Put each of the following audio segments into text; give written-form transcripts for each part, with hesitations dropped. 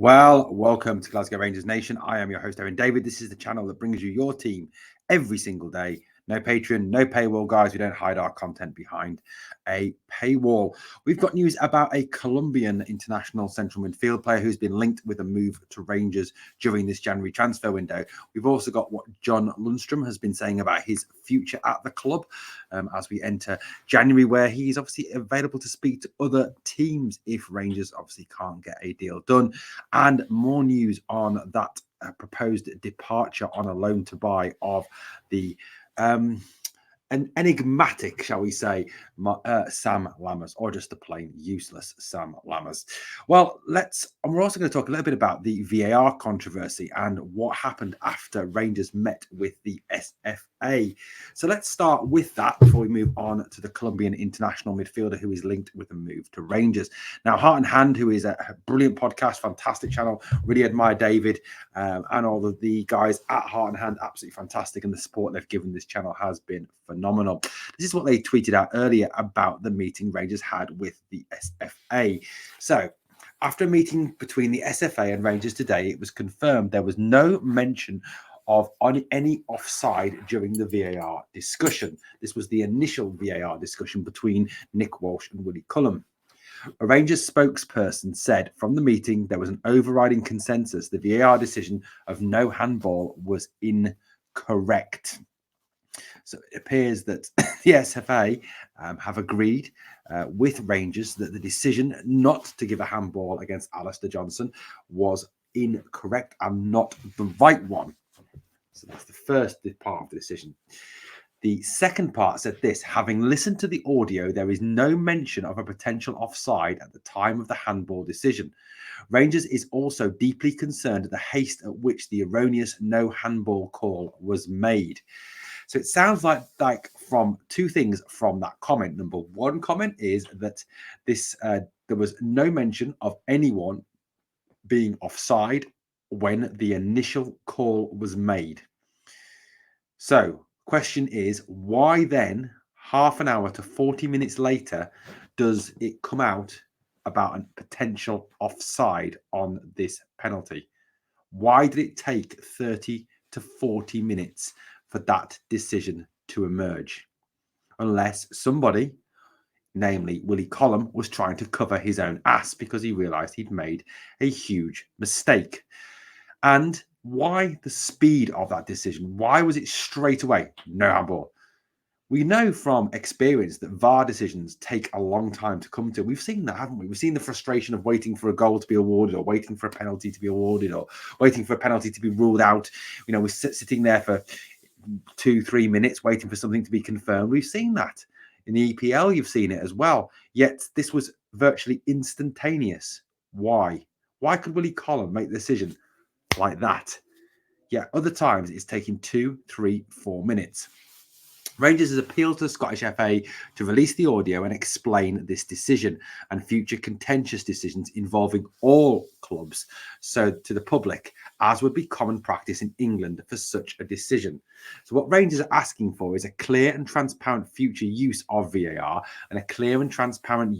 Well, welcome to Glasgow Rangers Nation. I am your host, Aaron David. This is the channel that brings you your team every single day. No Patreon, no paywall, guys. We don't hide our content behind a paywall. We've got news about a Colombian international central midfield player who's been linked with a move to Rangers during this January transfer window. We've also got what John Lundstram has been saying about his future at the club as we enter January, where he's obviously available to speak to other teams if Rangers obviously can't get a deal done. And more news on that proposed departure on a loan to buy of the an enigmatic, shall we say, Sam Lammers, or just a plain useless Sam Lammers. Well, and we're also going to talk a little bit about the VAR controversy and what happened after Rangers met with the SFA. So let's start with that before we move on to the Colombian international midfielder who is linked with a move to Rangers. Now, Heart and Hand, who is a brilliant podcast, fantastic channel, really admire David and all of the guys at Heart and Hand, absolutely fantastic, and the support they've given this channel has been phenomenal. This is what they tweeted out earlier about the meeting Rangers had with the SFA. So, after a meeting between the SFA and Rangers today, it was confirmed there was no mention of any offside during the VAR discussion. This was the initial VAR discussion between Nick Walsh and Willie Collum. A Rangers spokesperson said from the meeting there was an overriding consensus the VAR decision of no handball was incorrect. So it appears that the SFA have agreed with Rangers that the decision not to give a handball against Alistair Johnson was incorrect and not the right one. So that's the first part of the decision. The second part said this: having listened to the audio, there is no mention of a potential offside at the time of the handball decision. Rangers is also deeply concerned at the haste at which the erroneous no handball call was made. So it sounds like from two things from that comment. Number one comment is that there was no mention of anyone being offside when the initial call was made. So question is, why then, half an hour to 40 minutes later, does it come out about a potential offside on this penalty? Why did it take 30 to 40 minutes for that decision to emerge? Unless somebody, namely Willie Collum, was trying to cover his own ass because he realised he'd made a huge mistake. And why the speed of that decision? Why was it straight away no handball? We know from experience that VAR decisions take a long time to come to. We've seen that, haven't we? We've seen the frustration of waiting for a goal to be awarded, or waiting for a penalty to be awarded, or waiting for a penalty to be ruled out. You know, we're sitting there for 2-3 minutes waiting for something to be confirmed. We've seen that. In the EPL, you've seen it as well. Yet this was virtually instantaneous. Why? Why could Willie Collum make the decision like that? Yeah, other times it's taking 2, 3, 4 minutes. Rangers has appealed to the Scottish FA to release the audio and explain this decision and future contentious decisions involving all clubs, so to the public, as would be common practice in England for such a decision. So what Rangers are asking for is a clear and transparent future use of VAR and a clear and transparent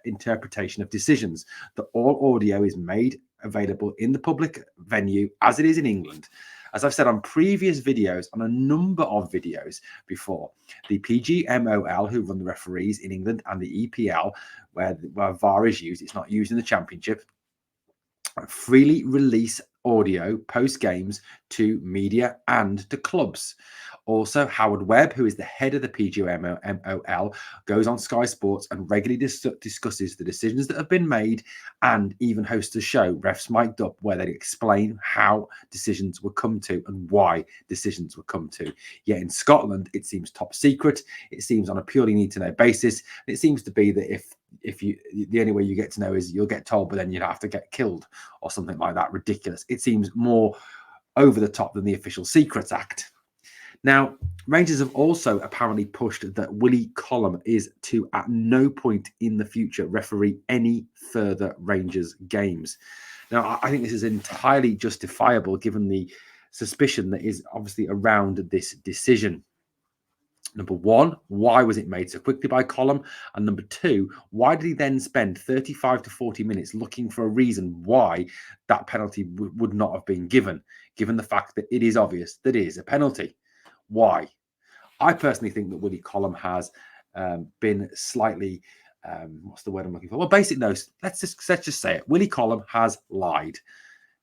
interpretation of decisions, that all audio is made available in the public venue as it is in England. As I've said on previous videos, on a number of videos before, the PGMOL, who run the referees in England, and the EPL, where VAR is used, it's not used in the Championship, freely release audio post games to media and to clubs. Also, Howard Webb, who is the head of the PGMOL, goes on Sky Sports and regularly discusses the decisions that have been made, and even hosts a show, Refs Mic'd Up, where they explain how decisions were come to and why decisions were come to. Yet in Scotland, it seems top secret. It seems on a purely need-to-know basis. It seems to be that if you, the only way you get to know is you'll get told, but then you'd have to get killed or something like that. Ridiculous. It seems more over the top than the Official Secrets Act. Now, Rangers have also apparently pushed that Willie Collum is to, at no point in the future, referee any further Rangers games. Now, I think this is entirely justifiable given the suspicion that is obviously around this decision. Number one, why was it made so quickly by Collum? And number two, why did he then spend 35 to 40 minutes looking for a reason why that penalty would not have been given the fact that it is obvious that it is a penalty? Why? I personally think that Willie Collum has been slightly, what's the word I'm looking for? Well, basic no, let's just say it. Willie Collum has lied.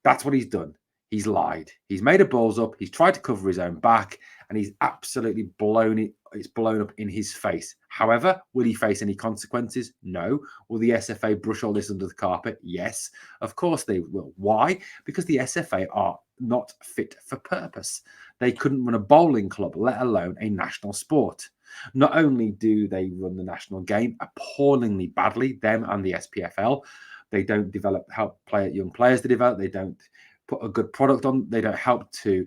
That's what he's done. He's lied. He's made a balls up. He's tried to cover his own back, and he's absolutely blown it. It's blown up in his face. However, will he face any consequences? No. Will the SFA brush all this under the carpet? Yes. Of course they will. Why? Because the SFA are not fit for purpose. They couldn't run a bowling club, let alone a national sport. Not only do they run the national game appallingly badly, them and the SPFL, they don't help young players to develop. They don't put a good product on. They don't help to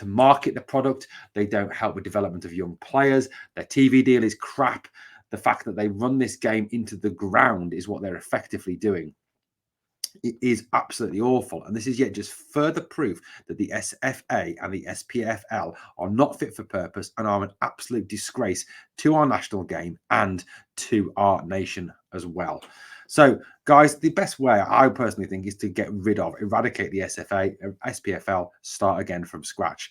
market the product. They don't help with development of young players. Their TV deal is crap. The fact that they run this game into the ground is what they're effectively doing. It is absolutely awful. And this is yet just further proof that the SFA and the SPFL are not fit for purpose and are an absolute disgrace to our national game and to our nation as well. So, guys, the best way I personally think is to eradicate the SFA, SPFL, start again from scratch.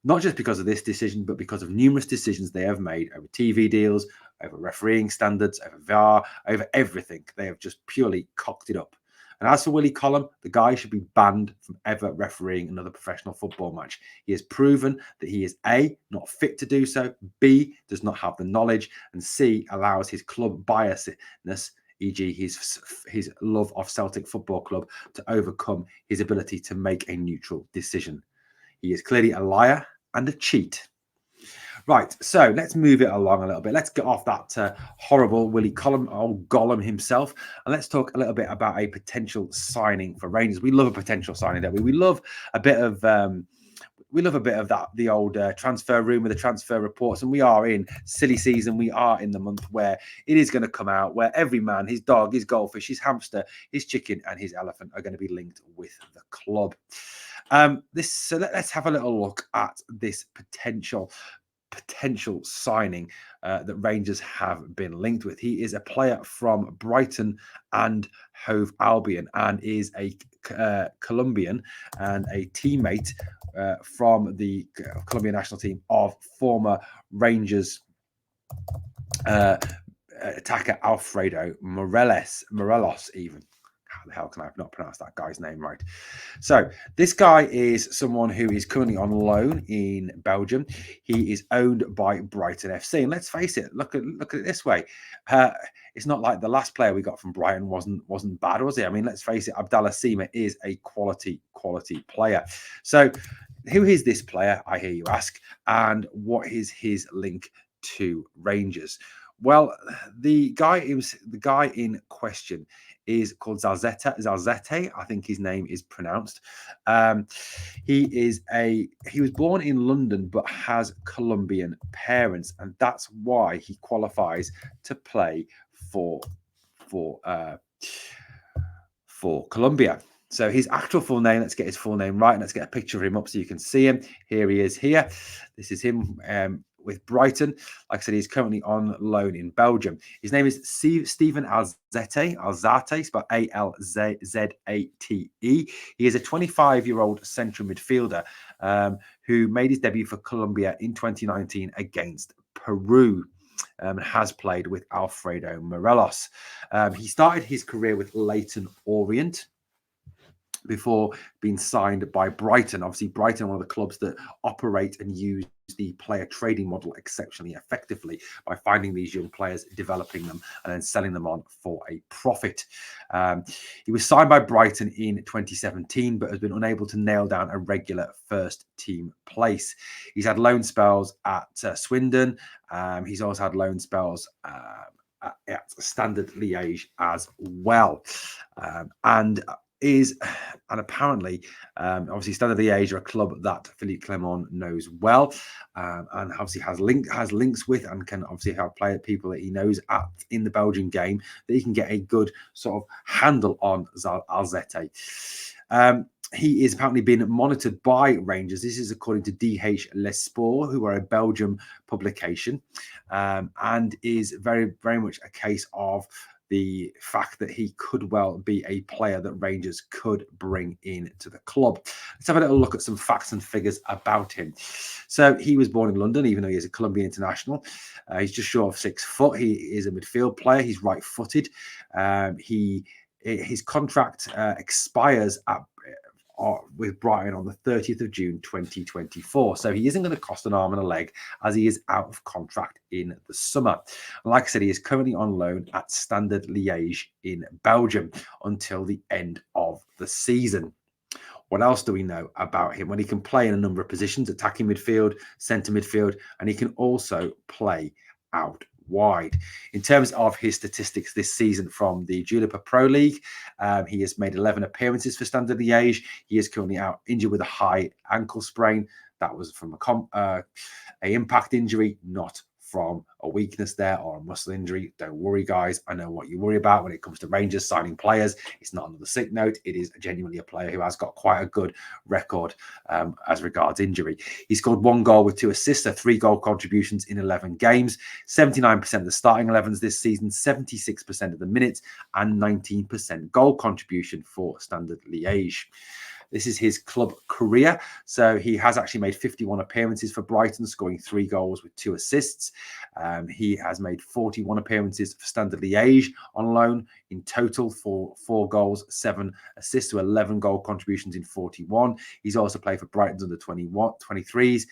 Not just because of this decision, but because of numerous decisions they have made over TV deals, over refereeing standards, over VAR, over everything. They have just purely cocked it up. And as for Willie Collum, the guy should be banned from ever refereeing another professional football match. He has proven that he is A, not fit to do so, B, does not have the knowledge, and C, allows his club biasness, e.g. his love of Celtic Football Club, to overcome his ability to make a neutral decision. He is clearly a liar and a cheat. Right, so let's move it along a little bit. Let's get off that horrible Willie Collum, old Gollum himself, and let's talk a little bit about a potential signing for Rangers. We love a potential signing, don't we? We love a bit of that, the old transfer room with the transfer reports, and we are in silly season. We are in the month where it is going to come out, where every man, his dog, his goldfish, his hamster, his chicken, and his elephant are going to be linked with the club. So let's have a little look at this potential signing that Rangers have been linked with. He is a player from Brighton and Hove Albion and is a Colombian and a teammate from the Colombian national team of former Rangers attacker Alfredo Morelos even. How the hell can I have not pronounced that guy's name right? So this guy is someone who is currently on loan in Belgium. He is owned by Brighton FC. And let's face it, look at it this way. It's not like the last player we got from Brighton wasn't bad, was he? I mean, let's face it, Abdallah Sima is a quality player. So who is this player, I hear you ask, and what is his link to Rangers? Well, the guy in question is called Alzate, I think his name is pronounced. He was born in London but has Colombian parents, and that's why he qualifies to play for Colombia. So his actual full name, let's get his full name right, and let's get a picture of him up so you can see him. Here he is here. This is him with Brighton. Like I said, he's currently on loan in Belgium. His name is Stephen Alzate, spelled Alzate. He is a 25-year-old central midfielder who made his debut for Colombia in 2019 against Peru. Has played with Alfredo Morelos. He started his career with Leyton Orient before being signed by Brighton. Obviously, Brighton are one of the clubs that operate and use the player trading model exceptionally effectively by finding these young players, developing them, and then selling them on for a profit. He was signed by Brighton in 2017, but has been unable to nail down a regular first team place. He's had loan spells at Swindon. He's also had loan spells at Standard Liège as well. And apparently, obviously, Standard Liège are a club that Philippe Clement knows well, and obviously has links with, and can obviously help people that he knows in the Belgian game, that he can get a good sort of handle on Alzate. he is apparently being monitored by Rangers. This is according to DH Les Sport, who are a Belgium publication, and is very, very much a case of the fact that he could well be a player that Rangers could bring into the club. Let's have a little look at some facts and figures about him. So he was born in London, even though he is a Colombian international. He's just short of 6 foot. He is a midfield player. He's right-footed. His contract expires with Brighton on the 30th of June 2024. So he isn't going to cost an arm and a leg, as he is out of contract in the summer. And like I said, he is currently on loan at Standard Liège in Belgium until the end of the season. What else do we know about him? Well, he can play in a number of positions: attacking midfield, centre midfield, and he can also play out wide. In terms of his statistics this season from the Jupiler Pro League, he has made 11 appearances for Standard Liège. He is currently out injured with a high ankle sprain. That was from a impact injury, not from a weakness there or a muscle injury. Don't worry, guys. I know what you worry about when it comes to Rangers signing players. It's not another sick note. It is genuinely a player who has got quite a good record as regards injury. He scored 1 goal with 2 assists, so 3 goal contributions in 11 games, 79% of the starting 11s this season, 76% of the minutes, and 19% goal contribution for Standard Liège. This is his club career. So he has actually made 51 appearances for Brighton, scoring 3 goals with 2 assists. He has made 41 appearances for Standard Liège on loan in total for 4 goals, 7 assists to 11 goal contributions in 41. He's also played for Brighton's under 23s.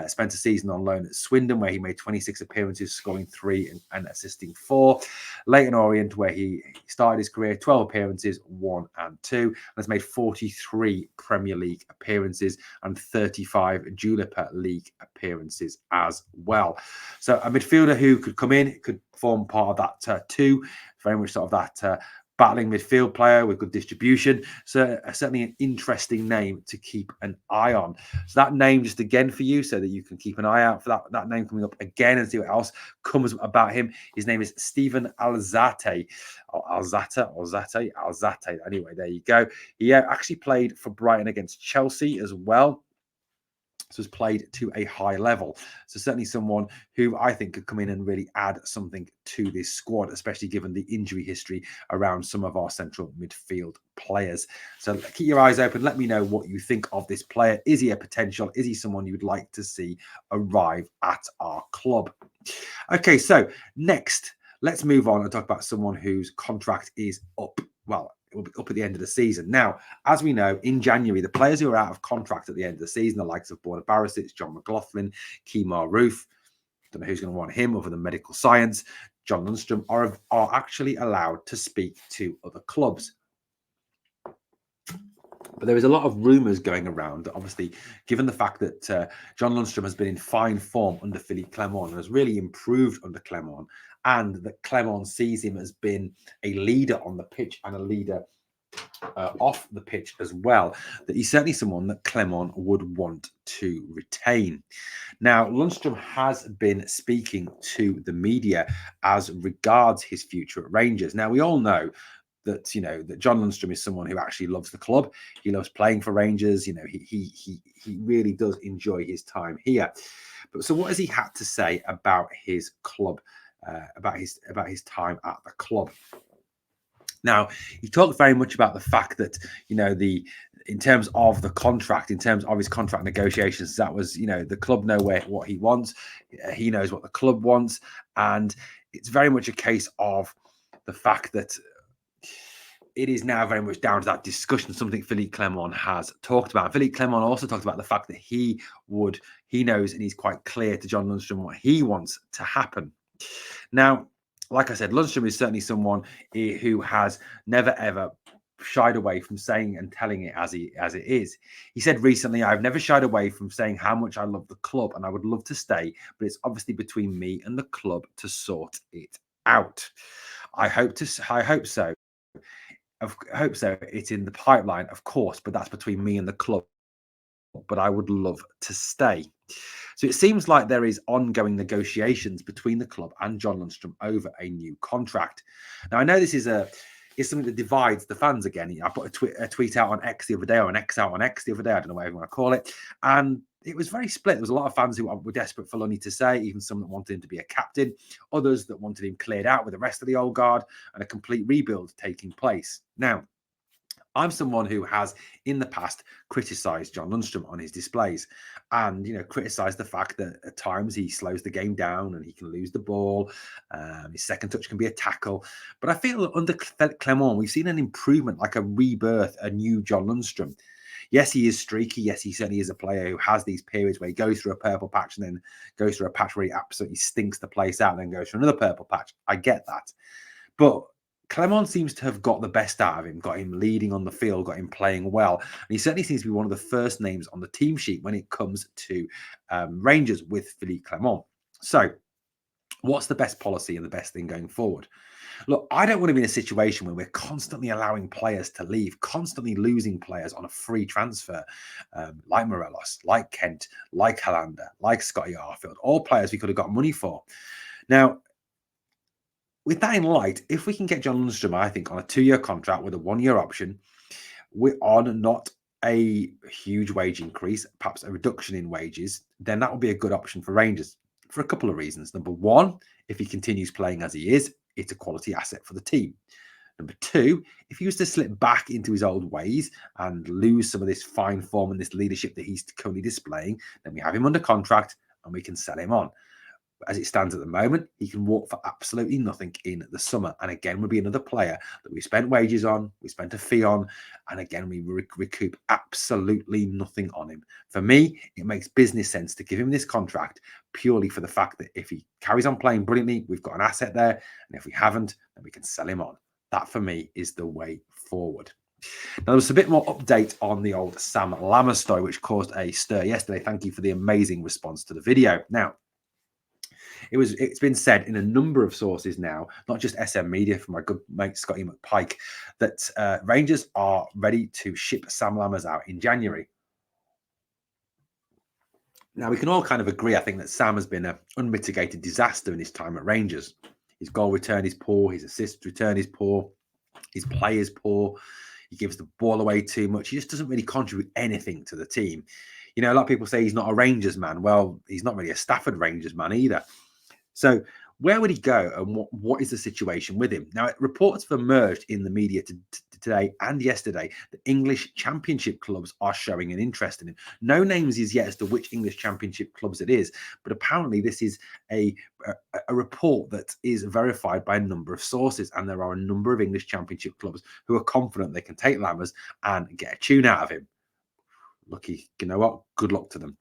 Spent a season on loan at Swindon, where he made 26 appearances, scoring 3 and assisting 4. Leyton Orient, where he started his career, 12 appearances, 1 and 2, and has made 43 Premier League appearances and 35 Jupiler League appearances as well. So a midfielder who could come in, could form part of that too, very much sort of that battling midfield player with good distribution. So certainly an interesting name to keep an eye on. So that name just again for you, so that you can keep an eye out for that name coming up again and see what else comes about him. His name is Stephen Alzate. Alzate. Anyway, there you go. He actually played for Brighton against Chelsea as well. So has played to a high level. So certainly someone who I think could come in and really add something to this squad, especially given the injury history around some of our central midfield players. So keep your eyes open. Let me know what you think of this player. Is he a potential? Is he someone you'd like to see arrive at our club? Okay, so next, let's move on and talk about someone whose contract is up. Well, it will be up at the end of the season. Now, as we know, in January, the players who are out of contract at the end of the season, the likes of Borna Barisic, John McLaughlin, Kemar Roof, don't know who's going to want him other than medical science, John Lundstram, are actually allowed to speak to other clubs. But there is a lot of rumours going around that, obviously, given the fact that John Lundstram has been in fine form under Willie Collum and has really improved under Clement, and that Clement sees him as being a leader on the pitch and a leader off the pitch as well, that he's certainly someone that Clement would want to retain. Now, Lundstram has been speaking to the media as regards his future at Rangers. Now, we all know that, you know, that John Lundstram is someone who actually loves the club. He loves playing for Rangers. You know, he really does enjoy his time here. But so what has he had to say about his club, about his time at the club? Now, he talked very much about the fact that, you know, in terms of the contract, in terms of his contract negotiations, that was, you know, the club know what he wants. He knows what the club wants. And it's very much a case of the fact that it is now very much down to that discussion, something Willie Collum has talked about. Willie Collum also talked about the fact that he knows and he's quite clear to John Lundstram what he wants to happen. Now, like I said, Lundstram is certainly someone who has never, ever shied away from saying and telling it as it is. He said recently, "I've never shied away from saying how much I love the club and I would love to stay, but it's obviously between me and the club to sort it out. I hope so. I hope so. It's in the pipeline, of course, but that's between me and the club. But I would love to stay." So it seems like there is ongoing negotiations between the club and John Lundstram over a new contract. Now, I know this is is something that divides the fans again. I put a tweet out on X the other day, or an X out on X the other day. I don't know whatever you want to call it. And it was very split. There was a lot of fans who were desperate for Lunny to stay, even some that wanted him to be a captain, others that wanted him cleared out with the rest of the old guard and a complete rebuild taking place. Now, I'm someone who has, in the past, criticised John Lundstram on his displays and, criticised the fact that at times he slows the game down and he can lose the ball. His second touch can be a tackle. But I feel that under Clement, we've seen an improvement, like a rebirth, a new John Lundstram. Yes, he is streaky. Yes, he certainly is a player who has these periods where he goes through a purple patch and then goes through a patch where he absolutely stinks the place out and then goes through another purple patch. I get that. But Clement seems to have got the best out of him, got him leading on the field, got him playing well. And he certainly seems to be one of the first names on the team sheet when it comes to Rangers with Willie Collum. So what's the best policy and the best thing going forward? Look, I don't want to be in a situation where we're constantly allowing players to leave, constantly losing players on a free transfer, like Morelos, like Kent, like Hollander, like Scotty Arfield, all players we could have got money for. Now, with that in light, if we can get John Lundstram, I think, on a 2-year contract with a 1-year option, we're on not a huge wage increase, perhaps a reduction in wages, then that would be a good option for Rangers for a couple of reasons. Number one, if he continues playing as he is, it's a quality asset for the team. Number two, if he was to slip back into his old ways and lose some of this fine form and this leadership that he's currently displaying, then we have him under contract and we can sell him on. As it stands at the moment, he can walk for absolutely nothing in the summer. And again, would be another player that we spent wages on, we spent a fee on, and again, we recoup absolutely nothing on him. For me, it makes business sense to give him this contract purely for the fact that if he carries on playing brilliantly, we've got an asset there. And if we haven't, then we can sell him on. That, for me, is the way forward. Now, there was a bit more update on the old Sam Lammers story, which caused a stir yesterday. Thank you for the amazing response to the video. Now, it's been said in a number of sources now, not just SM Media from my good mate Scotty McPike, that Rangers are ready to ship Sam Lammers out in January. Now, we can all kind of agree, I think, that Sam has been an unmitigated disaster in his time at Rangers. His goal return is poor, his assist return is poor, his play is poor, he gives the ball away too much. He just doesn't really contribute anything to the team. A lot of people say he's not a Rangers man. Well, he's not really a Stafford Rangers man either. So where would he go and what is the situation with him? Now, reports have emerged in the media today and yesterday that English Championship clubs are showing an interest in him. No names as yet as to which English Championship clubs it is, but apparently this is a report that is verified by a number of sources, and there are a number of English Championship clubs who are confident they can take Lammers and get a tune out of him. Lucky, you know what? Good luck to them.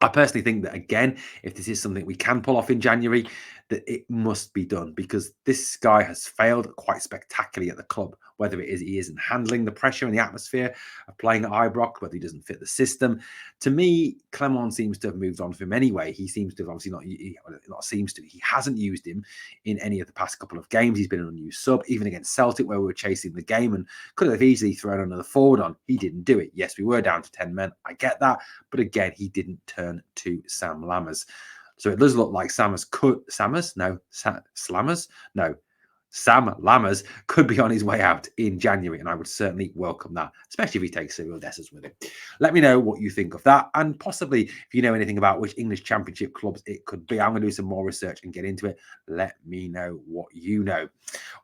I personally think that, again, if this is something we can pull off in January, that it must be done, because this guy has failed quite spectacularly at the club, whether it is he isn't handling the pressure and the atmosphere of playing at Ibrox, whether he doesn't fit the system. To me, Clement seems to have moved on from him anyway. He seems to have obviously he hasn't used him in any of the past couple of games. He's been an unused sub, even against Celtic, where we were chasing the game and could have easily thrown another forward on. He didn't do it. Yes, we were down to 10 men. I get that. But again, he didn't turn to Sam Lammers. So it does look like Sam Lammers could be on his way out in January, and I would certainly welcome that, especially if he takes Cyril Dessers with him. Let me know what you think of that, and possibly if you know anything about which English Championship clubs it could be. I'm going to do some more research and get into it. Let me know what you know.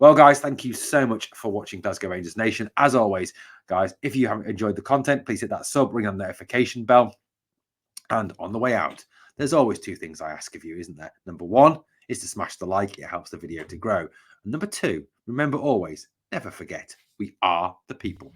Well, guys, thank you so much for watching Glasgow Rangers Nation. As always, guys, if you haven't enjoyed the content, please hit that sub, ring on the notification bell, and on the way out, there's always two things I ask of you, isn't there? Number one is to smash the like. It helps the video to grow. And number two, remember always, never forget, we are the people.